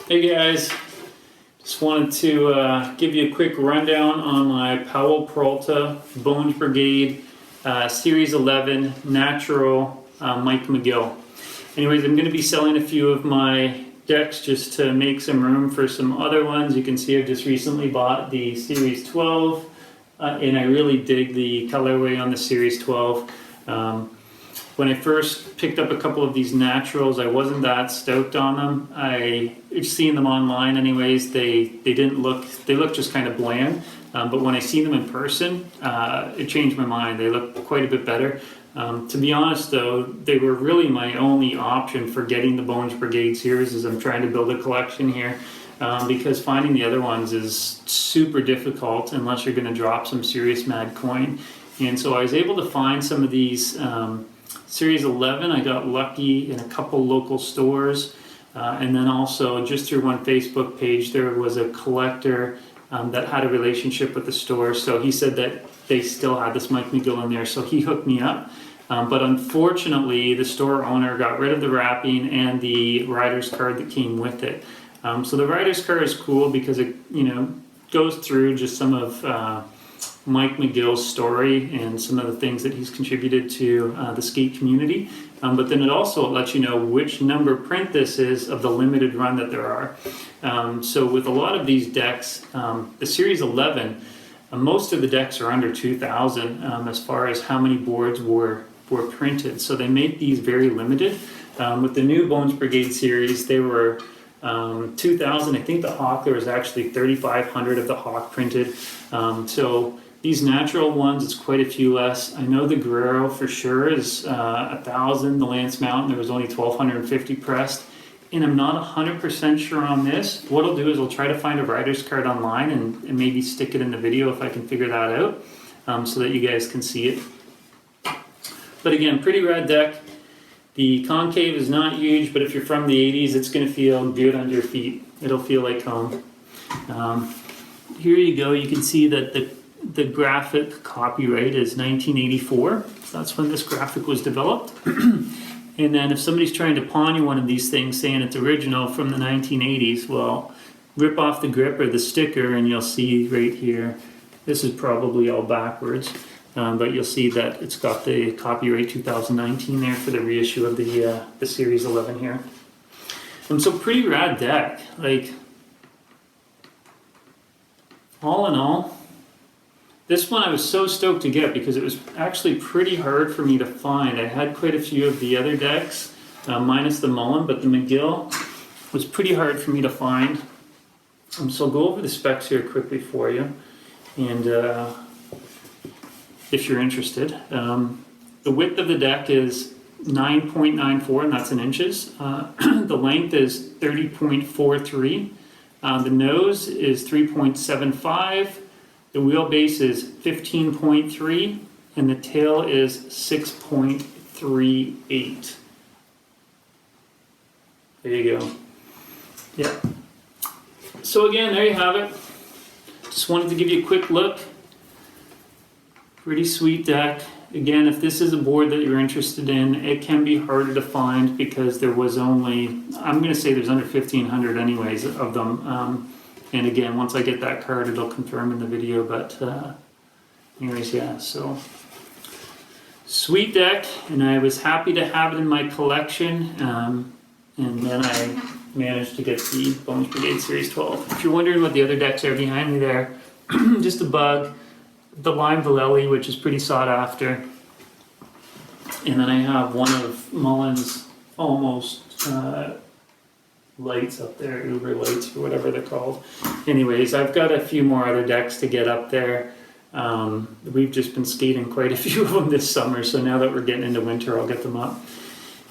Hey guys, just wanted to give you a quick rundown on my Powell Peralta Bones Brigade Series 11 Natural Mike McGill. Anyways, I'm going to be selling a few of my decks just to make some room for some other ones. You can see I've just recently bought the Series 12 and I really dig the colorway on the Series 12. When I first picked up a couple of these naturals, I wasn't that stoked on them. I seen them online anyways. They looked just kind of bland. But when I seen them in person, it changed my mind. They look quite a bit better. To be honest though, they were really my only option for getting the Bones Brigade series as I'm trying to build a collection here. Because finding the other ones is super difficult unless you're going to drop some serious mad coin. And so I was able to find some of these Series 11. I got lucky in a couple local stores, and then also just through one Facebook page there was a collector that had a relationship with the store, so he said that they still had this Mike McGill in there, so he hooked me up. But unfortunately the store owner got rid of the wrapping and the rider's card that came with it. So the rider's card is cool because it goes through just some of Mike McGill's story and some of the things that he's contributed to the skate community. But then it also lets you know which number print this is of the limited run that there are. So with a lot of these decks, the Series 11, most of the decks are under 2,000 as far as how many boards were printed. So they make these very limited. With the new Bones Brigade series, they were 2,000. I think the Hawk, there was actually 3,500 of the Hawk printed. So these natural ones, it's quite a few less. I know the Guerrero for sure is 1,000. The Lance Mountain, there was only 1,250 pressed. And I'm not 100% sure on this. What I'll do is I'll try to find a rider's card online and maybe stick it in the video if I can figure that out, so that you guys can see it. But again, pretty rad deck. The concave is not huge, but if you're from the 80s, it's going to feel good under your feet. It'll feel like home. Here you go. You can see that the graphic copyright is 1984. That's when this graphic was developed. And then if somebody's trying to pawn you one of these things saying it's original from the 1980s, well, rip off the grip or the sticker and you'll see right here, this is probably all backwards. But you'll see that it's got the copyright 2019 there for the reissue of the Series 11 here. So pretty rad deck. Like, all in all, this one I was so stoked to get because it was actually pretty hard for me to find. I had quite a few of the other decks, minus the Mullen, but the McGill was pretty hard for me to find. So I'll go over the specs here quickly for you. And if you're interested. The width of the deck is 9.94, and that's in inches. The length is 30.43. The nose is 3.75. The wheelbase is 15.3, and the tail is 6.38. There you go. Yeah. So again, there you have it. Just wanted to give you a quick look. Pretty sweet deck. Again, if this is a board that you're interested in, it can be harder to find because there was only, I'm going to say there's under 1,500 anyways of them. And again, once I get that card, it'll confirm in the video. But anyways, yeah, so sweet deck. And I was happy to have it in my collection. And then I managed to get the Bones Brigade Series 12. If you're wondering what the other decks are behind me there, just a bug. The Lime Vallely, which is pretty sought after. And then I have one of Mullen's almost lights up there, Uber lights or whatever they're called. Anyways, I've got a few more other decks to get up there. We've just been skating quite a few of them this summer, so now that we're getting into winter, I'll get them up.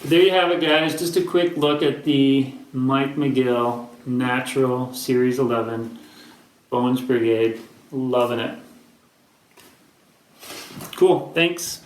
But there you have it, guys. Just a quick look at the Mike McGill Natural Series 11 Bones Brigade. Loving it. Cool, thanks.